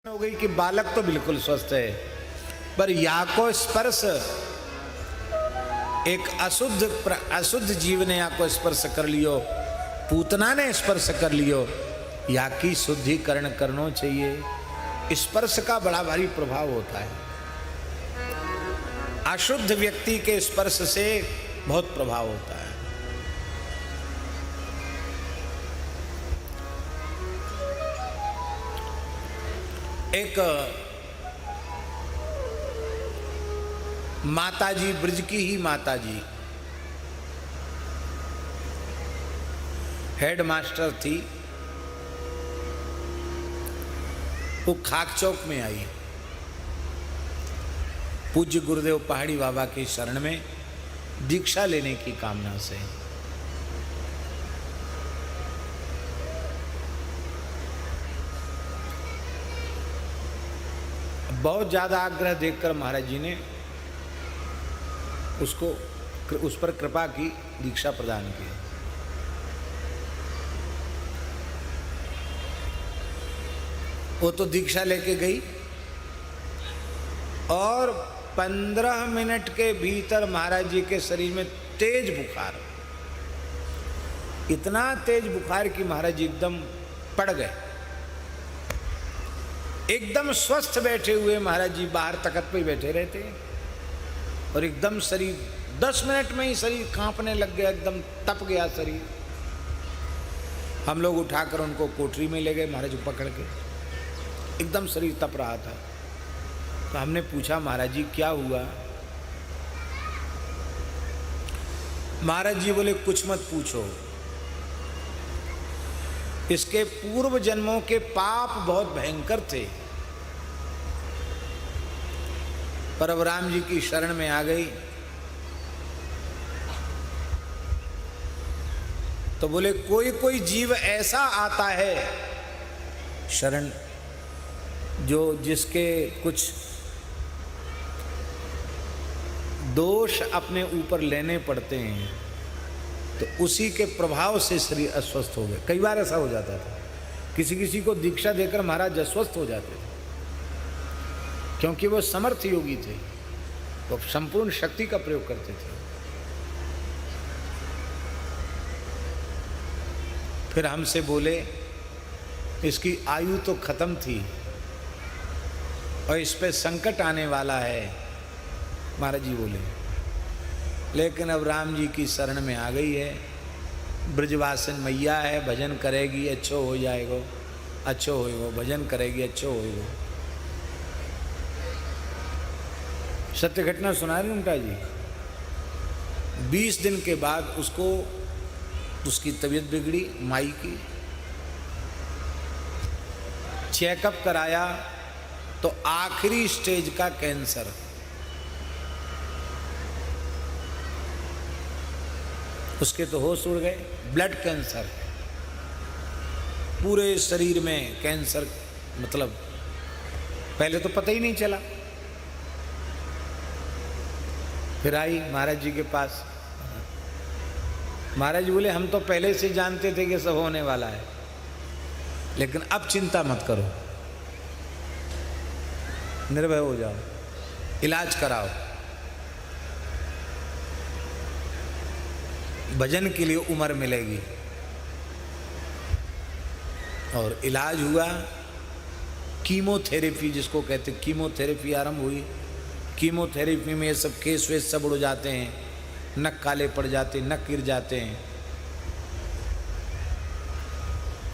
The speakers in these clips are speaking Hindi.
हो गई कि बालक तो बिल्कुल स्वस्थ है, पर या को स्पर्श एक अशुद्ध जीव ने या को स्पर्श कर लियो, पूतना ने स्पर्श कर लियो, या की शुद्धिकरण करना चाहिए। स्पर्श का बड़ा भारी प्रभाव होता है। अशुद्ध व्यक्ति के स्पर्श से बहुत प्रभाव होता है। एक माताजी, ब्रज की ही माताजी हेड मास्टर थी। वो खाक चौक में आई, पूज्य गुरुदेव पहाड़ी बाबा की शरण में दीक्षा लेने की कामना से। बहुत ज्यादा आग्रह देखकर महाराज जी ने उस पर कृपा की, दीक्षा प्रदान की। वो तो दीक्षा लेके गई और 15 मिनट के भीतर महाराज जी के शरीर में तेज बुखार, इतना तेज बुखार कि महाराज जी एकदम पड़ गए। एकदम स्वस्थ बैठे हुए महाराज जी बाहर तख्त पे बैठे रहते और एकदम शरीर 10 मिनट में ही शरीर कांपने लग गया, एकदम तप गया शरीर। हम लोग उठाकर उनको कोठरी में ले गए, महाराज जी पकड़ के, एकदम शरीर तप रहा था। तो हमने पूछा, महाराज जी क्या हुआ? महाराज जी बोले कुछ मत पूछो, इसके पूर्व जन्मों के पाप बहुत भयंकर थे, पर अब राम जी की शरण में आ गई तो बोले कोई कोई जीव ऐसा आता है शरण जो जिसके कुछ दोष अपने ऊपर लेने पड़ते हैं, तो उसी के प्रभाव से शरीर अस्वस्थ हो गए। कई बार ऐसा हो जाता था, किसी किसी को दीक्षा देकर महाराज अस्वस्थ हो जाते थे, क्योंकि वो समर्थ योगी थे, वो संपूर्ण शक्ति का प्रयोग करते थे। फिर हमसे बोले इसकी आयु तो खत्म थी और इस पे संकट आने वाला है। महाराज जी बोले लेकिन अब राम जी की शरण में आ गई है, ब्रजवासन मैया है, भजन करेगी अच्छो हो जाएगा, अच्छो होएगा, भजन करेगी अच्छो होएगा। सत्य घटना सुना रही उनका जी। 20 दिन के बाद उसकी तबीयत बिगड़ी, माई की। चेकअप कराया तो आखिरी स्टेज का कैंसर। उसके तो होश उड़ गए। ब्लड कैंसर, पूरे शरीर में कैंसर, मतलब पहले तो पता ही नहीं चला। फिर आई महाराज जी के पास। महाराज जी बोले हम तो पहले से जानते थे कि सब होने वाला है, लेकिन अब चिंता मत करो, निर्भय हो जाओ, इलाज कराओ। भजन के लिए उम्र मिलेगी। और इलाज हुआ, कीमोथेरेपी जिसको कहते, कीमोथेरेपी आरंभ हुई। कीमोथेरेपी में ये सब केस वेस सब उड़ जाते हैं, नक काले पड़ जाते हैं, नक गिर जाते हैं।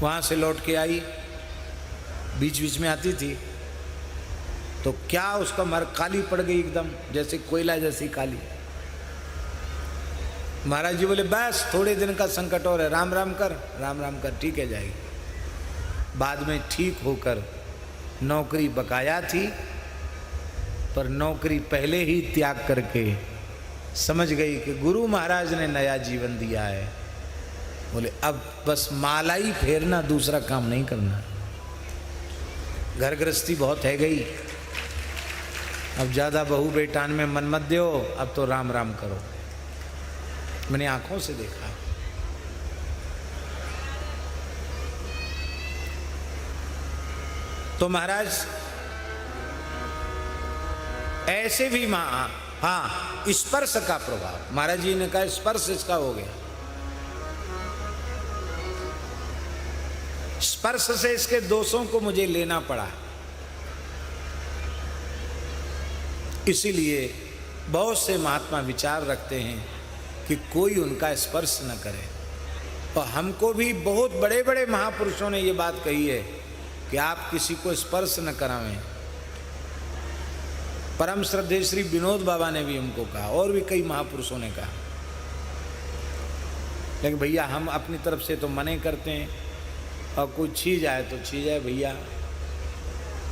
वहाँ से लौट के आई, बीच बीच में आती थी तो क्या उसका मर काली पड़ गई एकदम, जैसे कोयला जैसी काली। महाराज जी बोले बस थोड़े दिन का संकट और है, राम राम कर, राम राम कर, ठीक है जाएगी। बाद में ठीक होकर नौकरी बकाया थी, पर नौकरी पहले ही त्याग करके समझ गई कि गुरु महाराज ने नया जीवन दिया है। बोले अब बस माला ही फेरना, दूसरा काम नहीं करना। घर गृहस्थी बहुत है गई, अब ज़्यादा बहू बेटान में मन मत दो, अब तो राम राम करो। मैंने आंखों से देखा। तो महाराज ऐसे भी हाँ, स्पर्श का प्रभाव, महाराज जी ने कहा स्पर्श इसका हो गया, स्पर्श से इसके दोषों को मुझे लेना पड़ा। इसीलिए बहुत से महात्मा विचार रखते हैं कि कोई उनका स्पर्श न करे। और हमको भी बहुत बड़े बड़े महापुरुषों ने ये बात कही है कि आप किसी को स्पर्श न करावें। परम श्रद्धेय श्री विनोद बाबा ने भी हमको कहा, और भी कई महापुरुषों ने कहा। लेकिन भैया हम अपनी तरफ से तो मने करते हैं, और कोई छी जाए तो छी जाए भैया,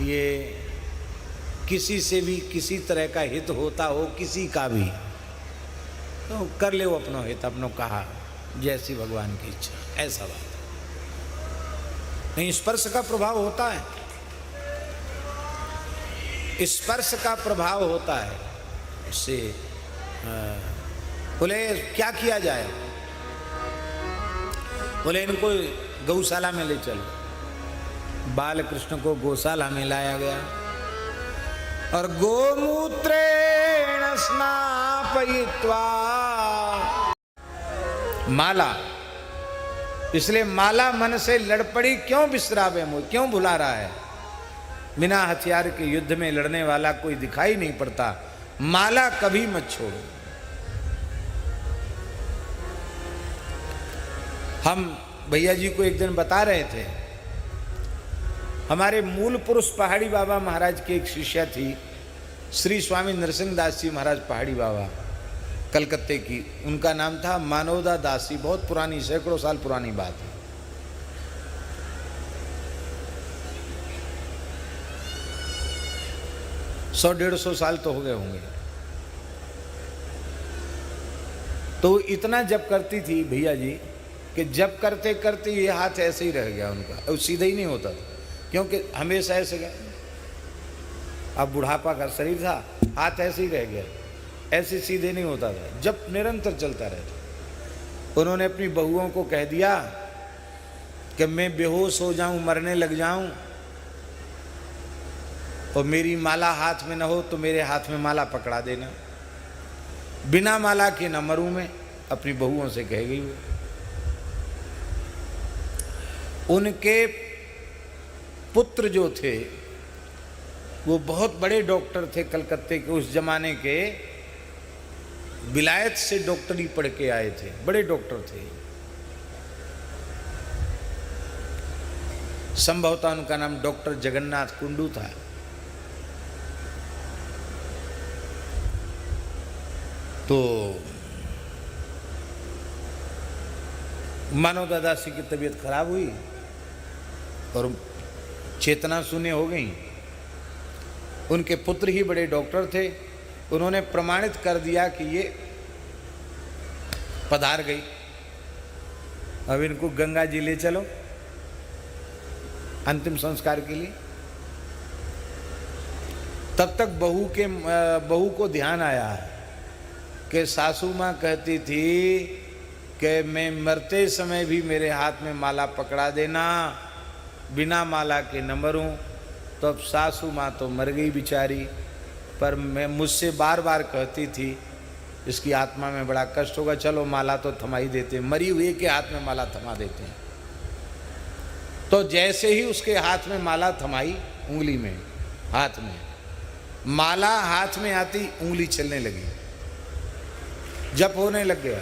ये किसी से भी किसी तरह का हित होता हो, किसी का भी, तो कर ले वो अपनो हित, अपनो कहा जैसी भगवान की इच्छा, ऐसा बात नहीं। स्पर्श का प्रभाव होता है, स्पर्श का प्रभाव होता है। उससे बोले क्या किया जाए, बोले इनको गौशाला में ले चलो। बाल कृष्ण को गौशाला में लाया गया और गोमूत्रेण स्नापयित्वा, माला, इसलिए माला मन से लड़ पड़ी, क्यों बिसरावे मोह, क्यों भुला रहा है। बिना हथियार के युद्ध में लड़ने वाला कोई दिखाई नहीं पड़ता, माला कभी मत छोड़ो। हम भैया जी को एक दिन बता रहे थे, हमारे मूल पुरुष पहाड़ी बाबा महाराज की एक शिष्या थी, श्री स्वामी नरसिंह दास जी महाराज पहाड़ी बाबा, कलकत्ते की, उनका नाम था मानवदा दासी। बहुत पुरानी, सैकड़ों साल पुरानी बात है। सौ 150 साल तो हो गए होंगे। तो इतना जप करती थी भैया जी कि जप करते करते ये हाथ ऐसे ही रह गया उनका, और सीधा ही नहीं होता था, क्योंकि हमेशा ऐसे गया। अब बुढ़ापा का शरीर था, हाथ ऐसे ही रह गया, ऐसे सीधे नहीं होता था, जब निरंतर चलता रहता। उन्होंने अपनी बहुओं को कह दिया कि मैं बेहोश हो जाऊं, मरने लग जाऊं, और मेरी माला हाथ में न हो तो मेरे हाथ में माला पकड़ा देना, बिना माला के न मरूं मैं, अपनी बहुओं से कह गई वो। उनके पुत्र जो थे वो बहुत बड़े डॉक्टर थे कलकत्ते के, उस जमाने के, विलायत से डॉक्टरी पढ़ के आए थे, बड़े डॉक्टर थे। संभवतः उनका नाम डॉक्टर जगन्नाथ कुंडू था। तो मानव दादासी की तबीयत खराब हुई और चेतना शून्य हो गई। उनके पुत्र ही बड़े डॉक्टर थे, उन्होंने प्रमाणित कर दिया कि ये पधार गई, अब इनको गंगा जी ले चलो अंतिम संस्कार के लिए। तब तक बहू को ध्यान आया कि सासू माँ कहती थी कि मैं मरते समय भी मेरे हाथ में माला पकड़ा देना, बिना माला के न मरूं। तो अब सासू माँ तो मर गई बेचारी, पर मैं मुझसे बार बार कहती थी इसकी आत्मा में बड़ा कष्ट होगा, चलो माला तो थमाई देते, मरी हुई के हाथ में माला थमा देते हैं। तो जैसे ही उसके हाथ में माला थमाई, उंगली में, हाथ में माला हाथ में आती, उंगली चलने लगी, जप होने लग गया।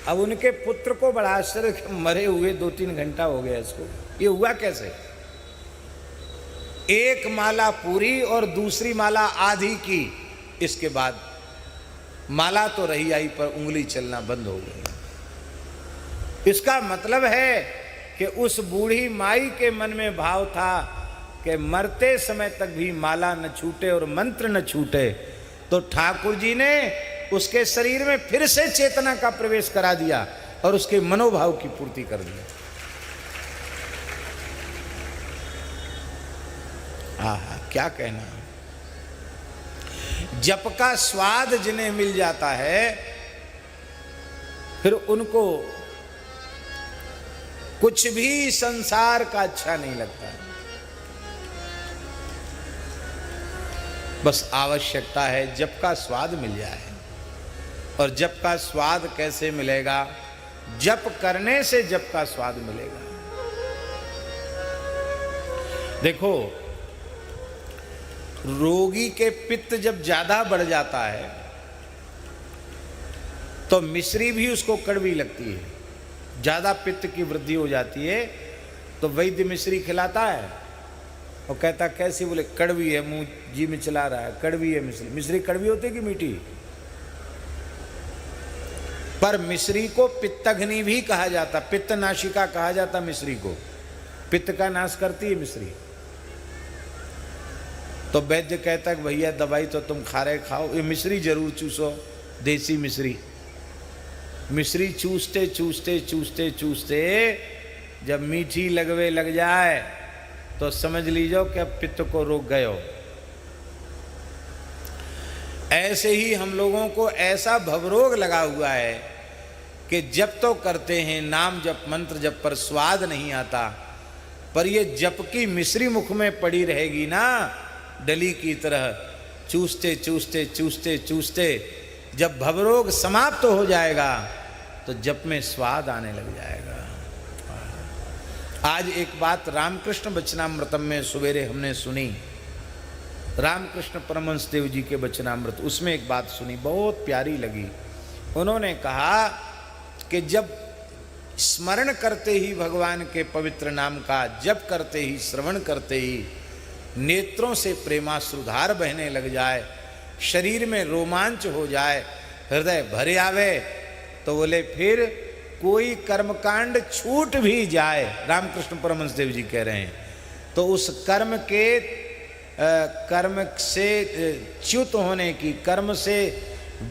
अब उनके पुत्र को बड़ा आश्चर्य, मरे हुए 2-3 घंटा हो गया इसको, ये हुआ कैसे। एक माला पूरी और दूसरी माला आधी की, इसके बाद माला तो रही आई पर उंगली चलना बंद हो गई। इसका मतलब है कि उस बूढ़ी माई के मन में भाव था कि मरते समय तक भी माला न छूटे और मंत्र न छूटे। तो ठाकुर जी ने उसके शरीर में फिर से चेतना का प्रवेश करा दिया और उसके मनोभाव की पूर्ति कर दी। आहा, क्या कहना। जप का स्वाद जिन्हें मिल जाता है, फिर उनको कुछ भी संसार का अच्छा नहीं लगता। बस आवश्यकता है जप का स्वाद मिल जाए। और जप का स्वाद कैसे मिलेगा? जप करने से जप का स्वाद मिलेगा। देखो, रोगी के पित्त जब ज्यादा बढ़ जाता है तो मिश्री भी उसको कड़वी लगती है। ज्यादा पित्त की वृद्धि हो जाती है तो वैद्य मिश्री खिलाता है और कहता कैसी? बोले कड़वी है, मुंह जी में चला रहा है, कड़वी है मिश्री। मिश्री कड़वी होती है कि मीठी? पर मिश्री को पित्तघ्नि भी कहा जाता, पित्त नाशिका कहा जाता मिश्री को। पित्त का नाश करती है मिश्री। तो वैद्य कहता है भैया दवाई तो तुम खा रहे, खाओ, ये मिश्री जरूर चूसो, देसी मिश्री। मिश्री चूसते चूसते चूसते चूसते जब मीठी लगवे लग जाए तो समझ लीजिए कि अब पित्त को रोक गए हो। ऐसे ही हम लोगों को ऐसा भवरोग लगा हुआ है कि जप तो करते हैं, नाम जप मंत्र जप, पर स्वाद नहीं आता। पर ये जप की मिश्री मुख में पड़ी रहेगी ना, डली की तरह, चूसते चूसते चूसते चूसते जब भवरोग समाप्त हो जाएगा तो जप में स्वाद आने लग जाएगा। आज एक बात रामकृष्ण वचनामृतम में सवेरे हमने सुनी, रामकृष्ण परमहंस देव जी के वचनामृत, उसमें एक बात सुनी, बहुत प्यारी लगी। उन्होंने कहा कि जब स्मरण करते ही भगवान के पवित्र नाम का, जप करते ही, श्रवण करते ही नेत्रों से प्रेमाश्रुधार बहने लग जाए, शरीर में रोमांच हो जाए, हृदय भरे आवे, तो बोले फिर कोई कर्मकांड छूट भी जाए, रामकृष्ण परमहंस देव जी कह रहे हैं, तो उस कर्म के कर्म से च्युत होने की, कर्म से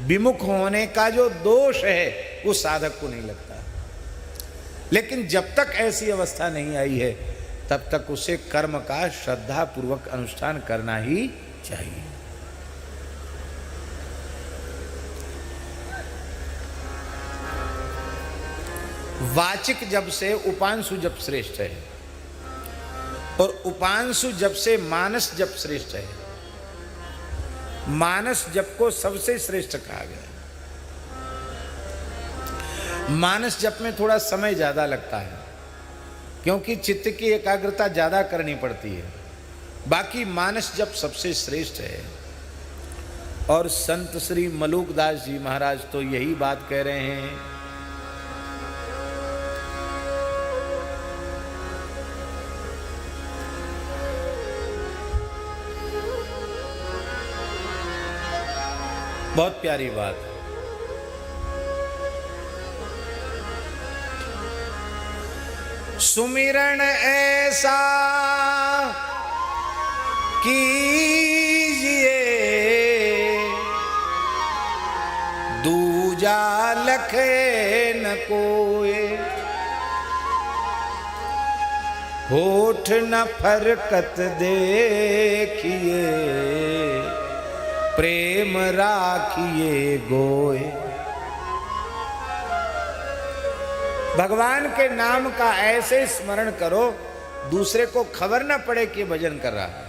विमुख होने का जो दोष है वो साधक को नहीं लगता। लेकिन जब तक ऐसी अवस्था नहीं आई है तब तक उसे कर्म का श्रद्धा पूर्वक अनुष्ठान करना ही चाहिए। वाचिक जप से उपांशु जप श्रेष्ठ है और उपांशु जप से मानस जप श्रेष्ठ है। मानस जप को सबसे श्रेष्ठ कहा गया। मानस जप में थोड़ा समय ज्यादा लगता है क्योंकि चित्त की एकाग्रता ज्यादा करनी पड़ती है। बाकी मानस जप सबसे श्रेष्ठ है। और संत श्री मलूकदास जी महाराज तो यही बात कह रहे हैं। बहुत प्यारी बात। सुमिरन ऐसा कीजिए दूजा लखे न कोए, होठ न फरकत देखिए प्रेम राखिए गोए। भगवान के नाम का ऐसे स्मरण करो दूसरे को खबर ना पड़े कि भजन कर रहा है।